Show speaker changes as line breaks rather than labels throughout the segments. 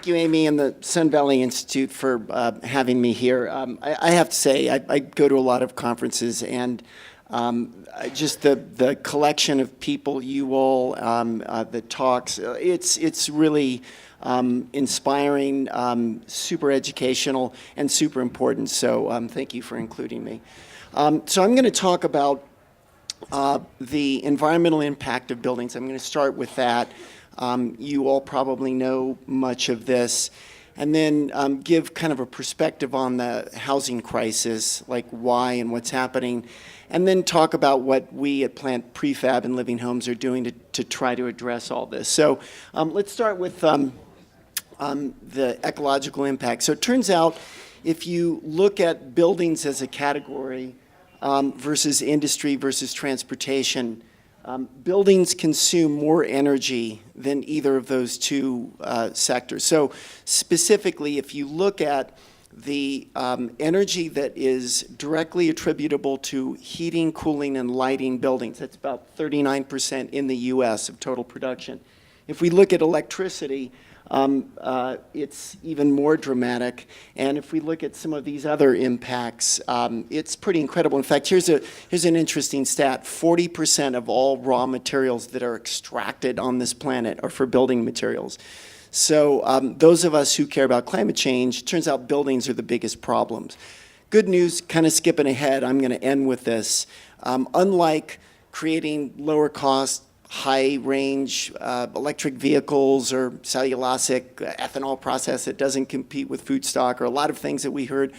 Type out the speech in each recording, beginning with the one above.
Thank you, Amy, and the Sun Valley Institute for having me here. I have to say, I go to a lot of conferences, and just the collection of people, you all, the talks, it's really inspiring, super educational, and super important. So thank you for including me. So I'm going to talk about the environmental impact of buildings. I'm going to start with that. You all probably know much of this. And then give kind of a perspective on the housing crisis, like why and what's happening. And then talk about what we at Plant Prefab and Living Homes are doing to try to address all this. So let's start with the ecological impact. So it turns out if you look at buildings as a category versus industry versus transportation, buildings consume more energy than either of those two sectors. So specifically, if you look at the energy that is directly attributable to heating, cooling, and lighting buildings, that's about 39% in the US of total production. If we look at electricity, it's even more dramatic. And if we look at some of these other impacts, it's pretty incredible. In fact, here's an interesting stat. 40% of all raw materials that are extracted on this planet are for building materials. So those of us who care about climate change, turns out buildings are the biggest problems. Good news, kind of skipping ahead, I'm going to end with this. Unlike creating lower cost, high-range electric vehicles or cellulosic ethanol process that doesn't compete with food stock, or a lot of things that we heard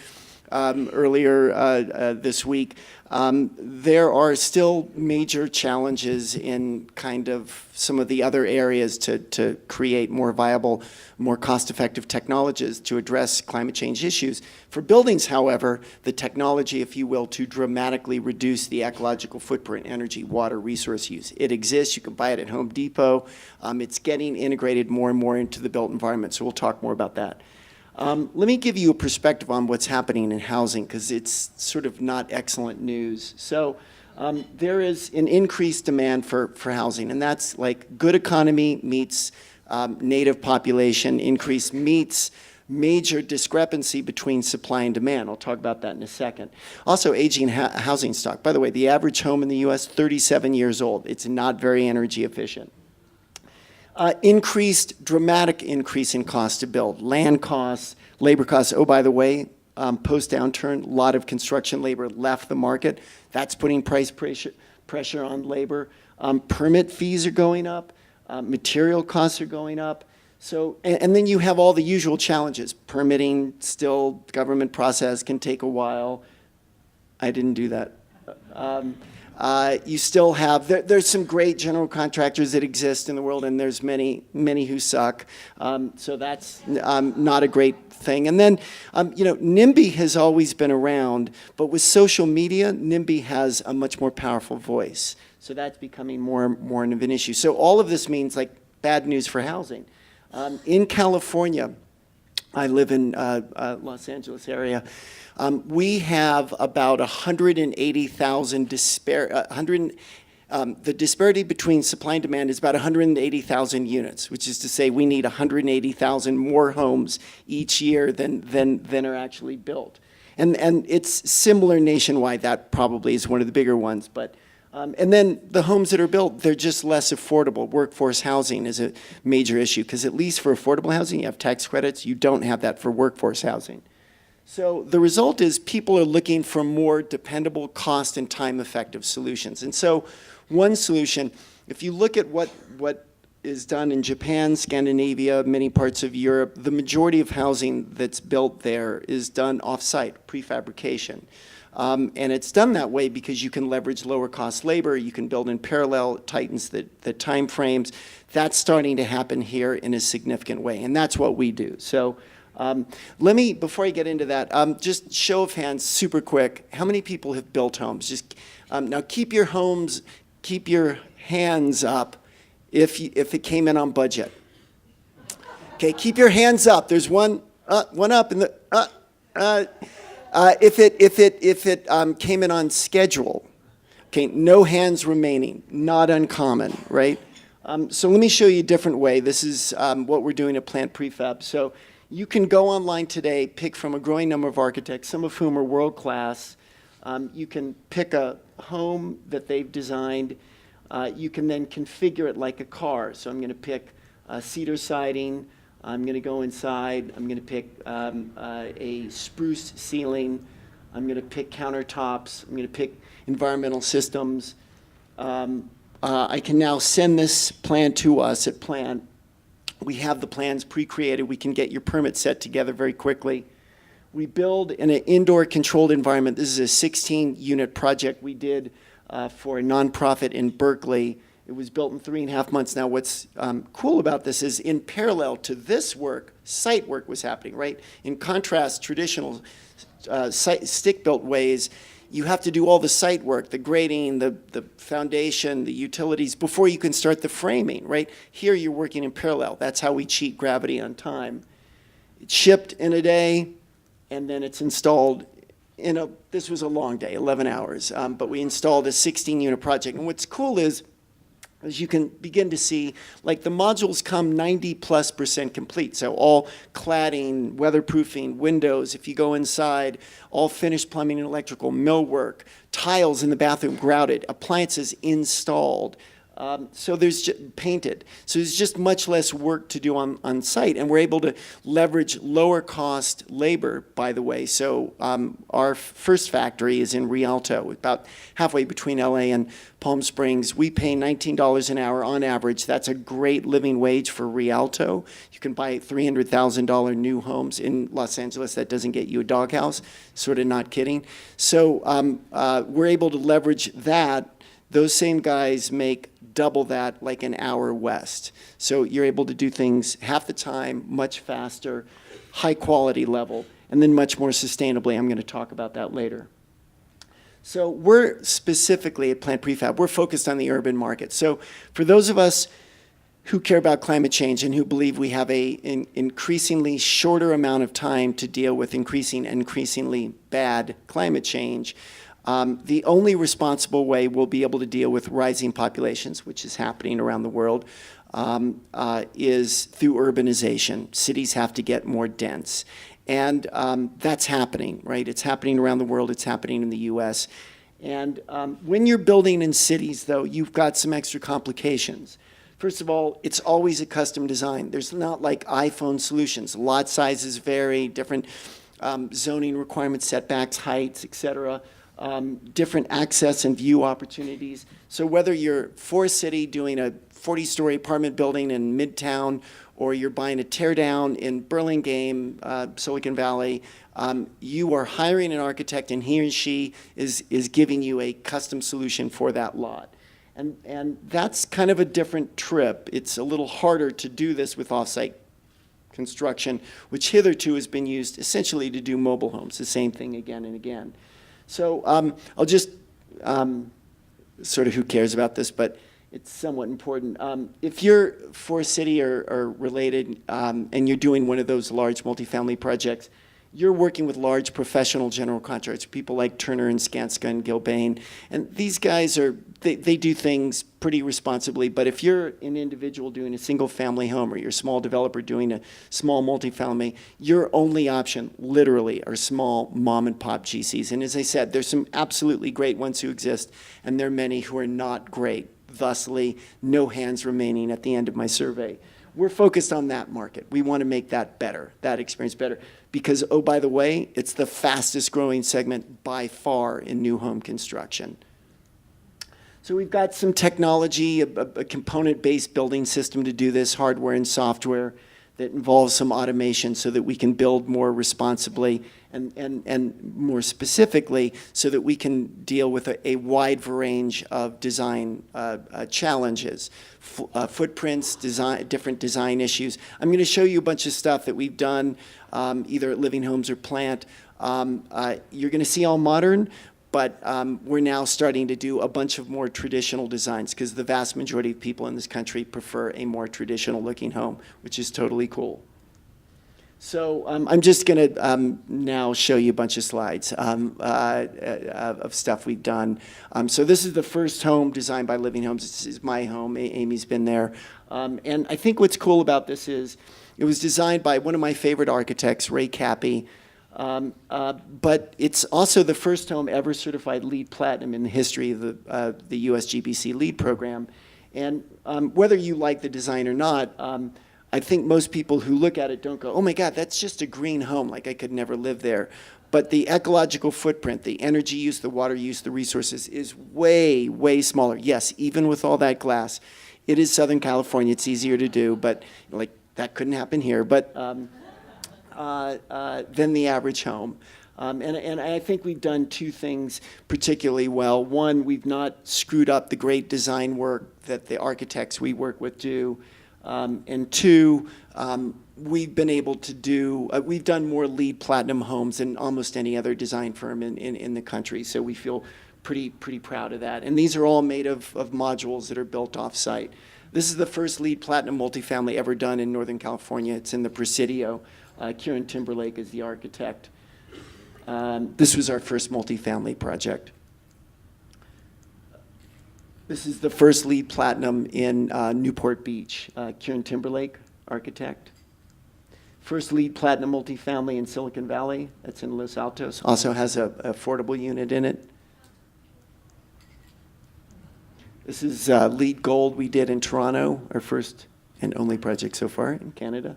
earlier this week, there are still major challenges in kind of some of the other areas to create more viable, more cost-effective technologies to address climate change issues. For buildings, however, the technology, if you will, to dramatically reduce the ecological footprint, energy, water, resource use. It exists. You can buy it at Home Depot. It's getting integrated more and more into the built environment, so we'll talk more about that. Let me give you a perspective on what's happening in housing, because it's sort of not excellent news. So there is an increased demand for housing, and that's like good economy meets native population increase meets major discrepancy between supply and demand. I'll talk about that in a second. Also, aging housing stock. By the way, the average home in the US, 37 years old. It's not very energy efficient. Dramatic increase in cost to build. Land costs, labor costs. Oh, by the way, post-downturn, a lot of construction labor left the market. That's putting price pressure on labor. Permit fees are going up. Material costs are going up. So, and then you have all the usual challenges. Permitting, still, government process can take a while. I didn't do that. You still have, there's some great general contractors that exist in the world, and there's many who suck. So that's not a great thing. And then, NIMBY has always been around, but with social media, NIMBY has a much more powerful voice. So that's becoming more of an issue. So all of this means like bad news for housing. In California, I live in Los Angeles area. We have about 180,000 the disparity between supply and demand is about 180,000 units, which is to say we need 180,000 more homes each year than are actually built. And it's similar nationwide. That probably is one of the bigger ones. But and then the homes that are built, they're just less affordable. Workforce housing is a major issue, because at least for affordable housing, you have tax credits. You don't have that for workforce housing. So the result is people are looking for more dependable, cost and time-effective solutions. And so one solution, if you look at what is done in Japan, Scandinavia, many parts of Europe, the majority of housing that's built there is done off-site, prefabrication. And it's done that way because you can leverage lower cost labor, you can build in parallel, it tightens the time frames. That's starting to happen here in a significant way, and that's what we do. So let me, before I get into that, just show of hands, super quick, how many people have built homes? Just now keep your hands up if it came in on budget. Okay, keep your hands up. There's one up in the, if it came in on schedule, okay, no hands remaining, not uncommon, right? So let me show you a different way. This is what we're doing at Plant Prefab. So you can go online today, pick from a growing number of architects, some of whom are world-class. You can pick a home that they've designed. You can then configure it like a car. So I'm going to pick cedar siding. I'm going to go inside. I'm going to pick a spruce ceiling. I'm going to pick countertops. I'm going to pick environmental systems. I can now send this plan to us at Plant. We have the plans pre-created. We can get your permit set together very quickly. We build in an indoor controlled environment. This is a 16-unit project we did for a nonprofit in Berkeley. It was built in 3.5 months. Now, what's cool about this is in parallel to this work, site work was happening, right? In contrast, traditional stick-built ways, you have to do all the site work, the grading, the foundation, the utilities, before you can start the framing, right? Here, you're working in parallel. That's how we cheat gravity on time. It's shipped in a day, and then it's installed this was a long day, 11 hours, but we installed a 16-unit project. And what's cool is, as you can begin to see, like the modules come 90+% complete. So all cladding, weatherproofing, windows, if you go inside, all finished plumbing and electrical, millwork, tiles in the bathroom grouted, appliances installed. So there's painted. So there's just much less work to do on site, and we're able to leverage lower cost labor, by the way. So our first factory is in Rialto, about halfway between LA and Palm Springs. We pay $19 an hour on average. That's a great living wage for Rialto. You can buy $300,000 new homes in Los Angeles. That doesn't get you a doghouse, sort of not kidding. So we're able to leverage that. Those same guys make double that, like an hour west. So you're able to do things half the time, much faster, high quality level, and then much more sustainably. I'm going to talk about that later. So we're specifically at Plant Prefab, we're focused on the urban market. So for those of us who care about climate change and who believe we have an increasingly shorter amount of time to deal with increasingly bad climate change, the only responsible way we'll be able to deal with rising populations, which is happening around the world, is through urbanization. Cities have to get more dense. And that's happening, right? It's happening around the world. It's happening in the US. And when you're building in cities, though, you've got some extra complications. First of all, it's always a custom design. There's not like iPhone solutions. Lot sizes vary, different zoning requirements, setbacks, heights, et cetera. Different access and view opportunities. So whether you're for a city doing a 40-story apartment building in Midtown, or you're buying a teardown in Burlingame, Silicon Valley, you are hiring an architect, and he or she is giving you a custom solution for that lot. And that's kind of a different trip. It's a little harder to do this with off-site construction, which hitherto has been used essentially to do mobile homes, the same thing again and again. So I'll just, sort of who cares about this, but it's somewhat important. If you're for a city or related and you're doing one of those large multifamily projects, you're working with large professional general contractors, people like Turner and Skanska and Gilbane. And these guys they do things pretty responsibly. But if you're an individual doing a single family home, or you're a small developer doing a small multifamily, your only option literally are small mom and pop GCs. And as I said, there's some absolutely great ones who exist, and there are many who are not great. Thusly, no hands remaining at the end of my survey. We're focused on that market. We want to make that better, that experience better. Because, oh, by the way, it's the fastest growing segment by far in new home construction. So we've got some technology, a component-based building system to do this, hardware and software that involves some automation so that we can build more responsibly and more specifically so that we can deal with a wide range of design challenges, footprints, different design issues. I'm going to show you a bunch of stuff that we've done either at Living Homes or Plant. You're going to see all modern, but we're now starting to do a bunch of more traditional designs because the vast majority of people in this country prefer a more traditional looking home, which is totally cool. So I'm just going to now show you a bunch of slides of stuff we've done. So this is the first home designed by Living Homes. This is my home. Amy's been there. And I think what's cool about this is it was designed by one of my favorite architects, Ray Cappy. But it's also the first home ever certified LEED Platinum in the history of the USGBC LEED program. And whether you like the design or not, I think most people who look at it don't go, oh my God, that's just a green home, like I could never live there. But the ecological footprint, the energy use, the water use, the resources is way, way smaller. Yes, even with all that glass. It is Southern California, it's easier to do, but like that couldn't happen here, but than the average home. And I think we've done two things particularly well. One, we've not screwed up the great design work that the architects we work with do. And two, we've been able to do, we've done more LEED Platinum homes than almost any other design firm in the country. So we feel pretty proud of that. And these are all made of modules that are built off-site. This is the first LEED Platinum multifamily ever done in Northern California. It's in the Presidio. Kieran Timberlake is the architect. This was our first multifamily project. This is the first LEED Platinum in Newport Beach. Kieran Timberlake, architect. First LEED Platinum multifamily in Silicon Valley. That's in Los Altos. Also has an affordable unit in it. This is LEED Gold we did in Toronto, our first and only project so far in Canada.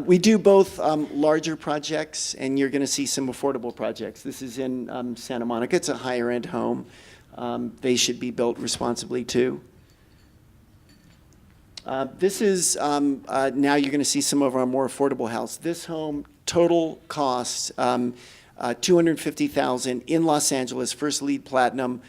We do both larger projects, and you're going to see some affordable projects. This is in Santa Monica. It's a higher-end home. They should be built responsibly, too. This is, now you're going to see some of our more affordable house. This home, total cost, $250,000 in Los Angeles, first LEED Platinum,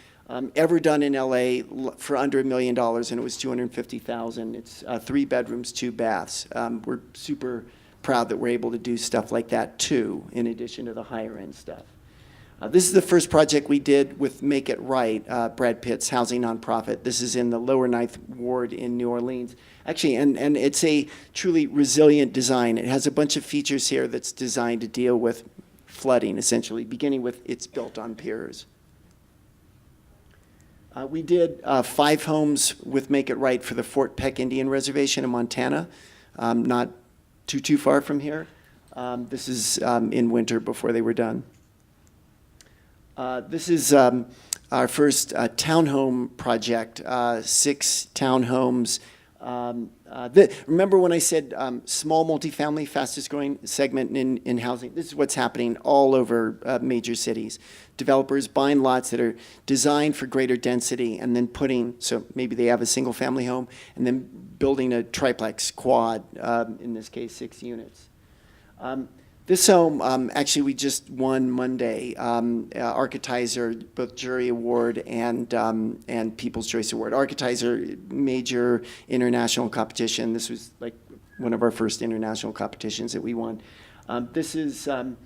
ever done in LA for under $1 million, and it was $250,000. It's 3 bedrooms, 2 baths. We're super proud that we're able to do stuff like that too, in addition to the higher end stuff. This is the first project we did with Make It Right, Brad Pitt's housing nonprofit. This is in the Lower Ninth Ward in New Orleans. Actually, and it's a truly resilient design. It has a bunch of features here that's designed to deal with flooding, essentially, beginning with it's built on piers. We did 5 homes with Make It Right for the Fort Peck Indian Reservation in Montana, not too far from here. This is in winter before they were done. This is our first townhome project, 6 townhomes. Remember when I said small multifamily, fastest growing segment in housing? This is what's happening all over major cities. Developers buying lots that are designed for greater density and then putting, so maybe they have a single family home and then building a triplex, quad, in this case 6 units. This home, actually we just won Monday, Architizer, both Jury Award and People's Choice Award. Architizer, major international competition. This was like one of our first international competitions that we won. This is, I'm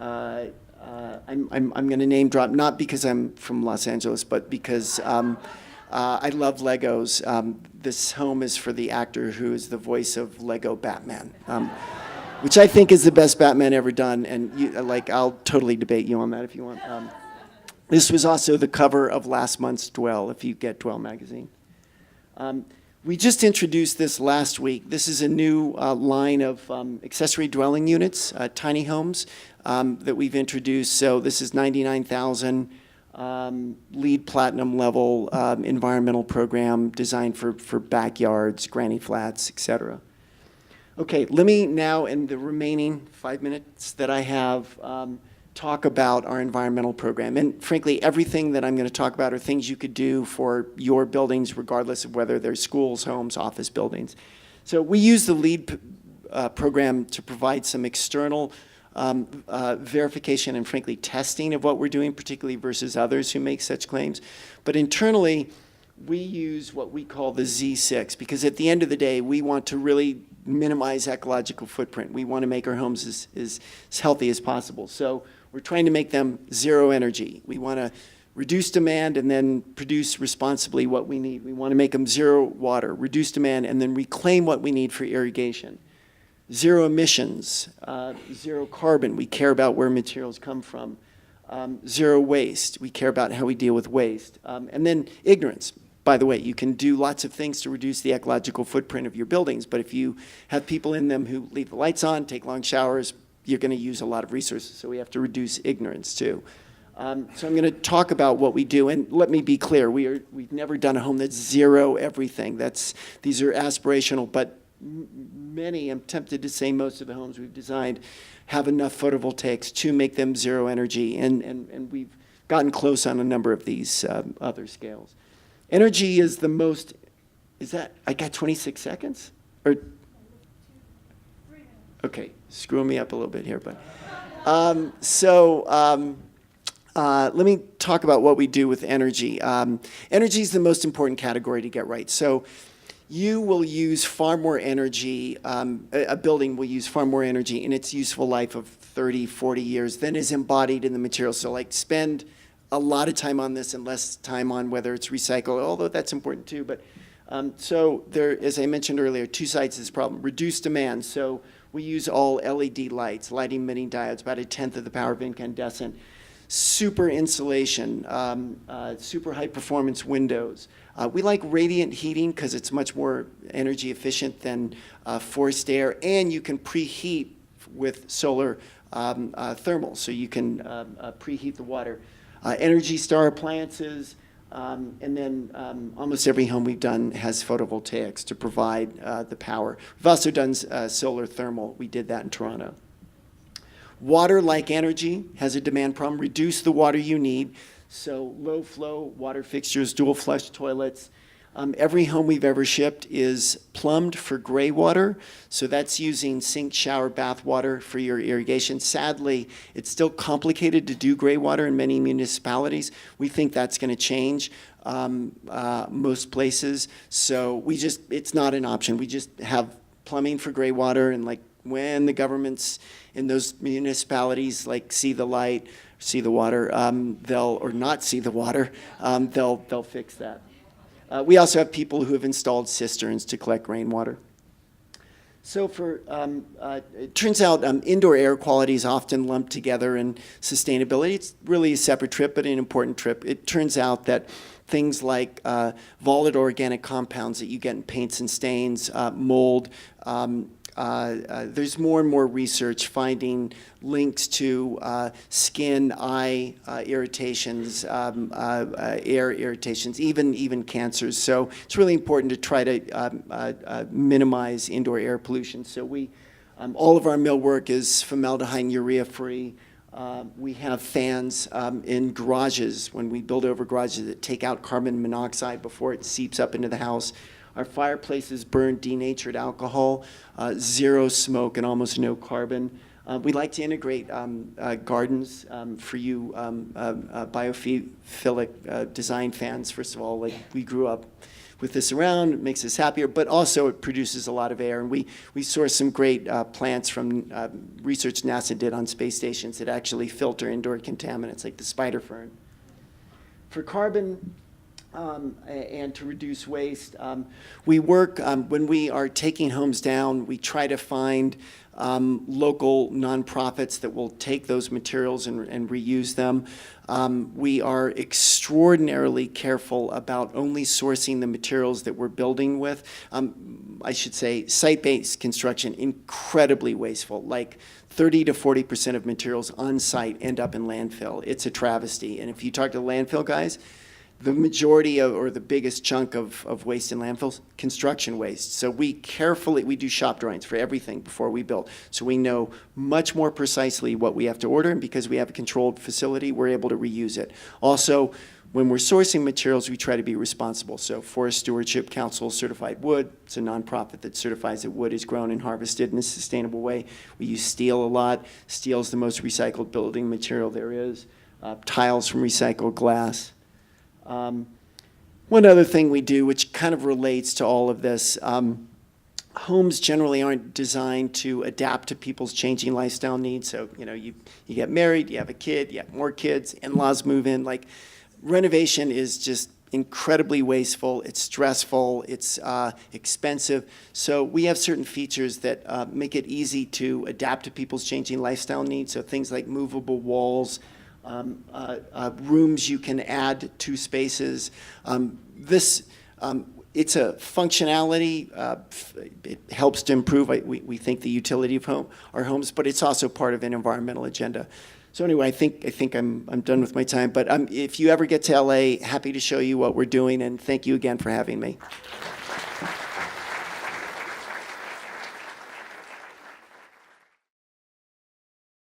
going to name drop, not because I'm from Los Angeles, but because I love Legos. This home is for the actor who is the voice of Lego Batman. Which I think is the best Batman ever done, and I'll totally debate you on that if you want. This was also the cover of last month's Dwell, if you get Dwell magazine. We just introduced this last week. This is a new line of accessory dwelling units, tiny homes, that we've introduced. So this is 99,000 LEED Platinum level environmental program designed for backyards, granny flats, etc. Okay, let me now, in the remaining 5 minutes that I have, talk about our environmental program. And frankly, everything that I'm going to talk about are things you could do for your buildings, regardless of whether they're schools, homes, office buildings. So we use the LEED program to provide some external verification and frankly testing of what we're doing, particularly versus others who make such claims. But internally, we use what we call the Z6, because at the end of the day, we want to really minimize ecological footprint. We want to make our homes as healthy as possible. So we're trying to make them zero energy. We want to reduce demand and then produce responsibly what we need. We want to make them zero water, reduce demand, and then reclaim what we need for irrigation. Zero emissions, zero carbon. We care about where materials come from. Zero waste. We care about how we deal with waste. And then ignorance. By the way, you can do lots of things to reduce the ecological footprint of your buildings, but if you have people in them who leave the lights on, take long showers, you're going to use a lot of resources. So we have to reduce ignorance too. So I'm going to talk about what we do, and let me be clear: we've never done a home that's zero everything. These are aspirational, but many, I'm tempted to say most of the homes we've designed have enough photovoltaics to make them zero energy, and we've gotten close on a number of these other scales. Energy is the most, I got 26 seconds? Or, okay, screw me up a little bit here, but. Let me talk about what we do with energy. Energy is the most important category to get right. So you will use far more energy, a building will use far more energy in its useful life of 30, 40 years than is embodied in the material. So like spend a lot of time on this and less time on whether it's recycled, although that's important too. But so there, as I mentioned earlier, two sides of this problem. Reduced demand. So we use all LED lights, lighting emitting diodes, about 1/10 of the power of incandescent. Super insulation, super high performance windows. We like radiant heating because it's much more energy efficient than forced air, and you can preheat with solar thermal, so you can preheat the water. Energy Star appliances, and then almost every home we've done has photovoltaics to provide the power. We've also done solar thermal. We did that in Toronto. Water, like energy, has a demand problem. Reduce the water you need. So low flow water fixtures, dual flush toilets. Every home we've ever shipped is plumbed for gray water. So that's using sink, shower, bath water for your irrigation. Sadly, it's still complicated to do gray water in many municipalities. We think that's going to change most places. So it's not an option. We just have plumbing for gray water, and like when the governments in those municipalities like see the light, see the water, or not see the water, they'll fix that. We also have people who have installed cisterns to collect rainwater. So it turns out indoor air quality is often lumped together in sustainability. It's really a separate trip, but an important trip. It turns out that things like volatile organic compounds that you get in paints and stains, mold, there's more and more research finding links to skin, eye irritations, air irritations, even cancers. So it's really important to try to minimize indoor air pollution. So all of our millwork is formaldehyde and urea free. We have fans in garages when we build over garages that take out carbon monoxide before it seeps up into the house. Our fireplaces burn denatured alcohol, zero smoke, and almost no carbon. We like to integrate gardens for you biophilic design fans. First of all, like we grew up with this around, it makes us happier, but also it produces a lot of air. And we source some great plants from research NASA did on space stations that actually filter indoor contaminants, like the spider fern. For carbon, and to reduce waste. We work, when we are taking homes down, we try to find local nonprofits that will take those materials and reuse them. We are extraordinarily careful about only sourcing the materials that we're building with. I should say site-based construction, incredibly wasteful. Like 30 to 40% of materials on site end up in landfill. It's a travesty. And if you talk to the landfill guys, the majority of, or the biggest chunk of waste in landfills, construction waste. So we do shop drawings for everything before we build. So we know much more precisely what we have to order, and because we have a controlled facility, we're able to reuse it. Also, when we're sourcing materials, we try to be responsible. So Forest Stewardship Council certified wood. It's a nonprofit that certifies that wood is grown and harvested in a sustainable way. We use steel a lot. Steel is the most recycled building material there is. Tiles from recycled glass. One other thing we do, which kind of relates to all of this, homes generally aren't designed to adapt to people's changing lifestyle needs. So, you get married, you have a kid, you have more kids, in-laws move in. Like, renovation is just incredibly wasteful, it's stressful, it's expensive. So we have certain features that make it easy to adapt to people's changing lifestyle needs. So things like movable walls, rooms you can add to spaces. It's a functionality. It helps to improve, we think, the utility of our homes, but it's also part of an environmental agenda. So anyway, I think I'm done with my time. But if you ever get to LA, happy to show you what we're doing, and thank you again for having me.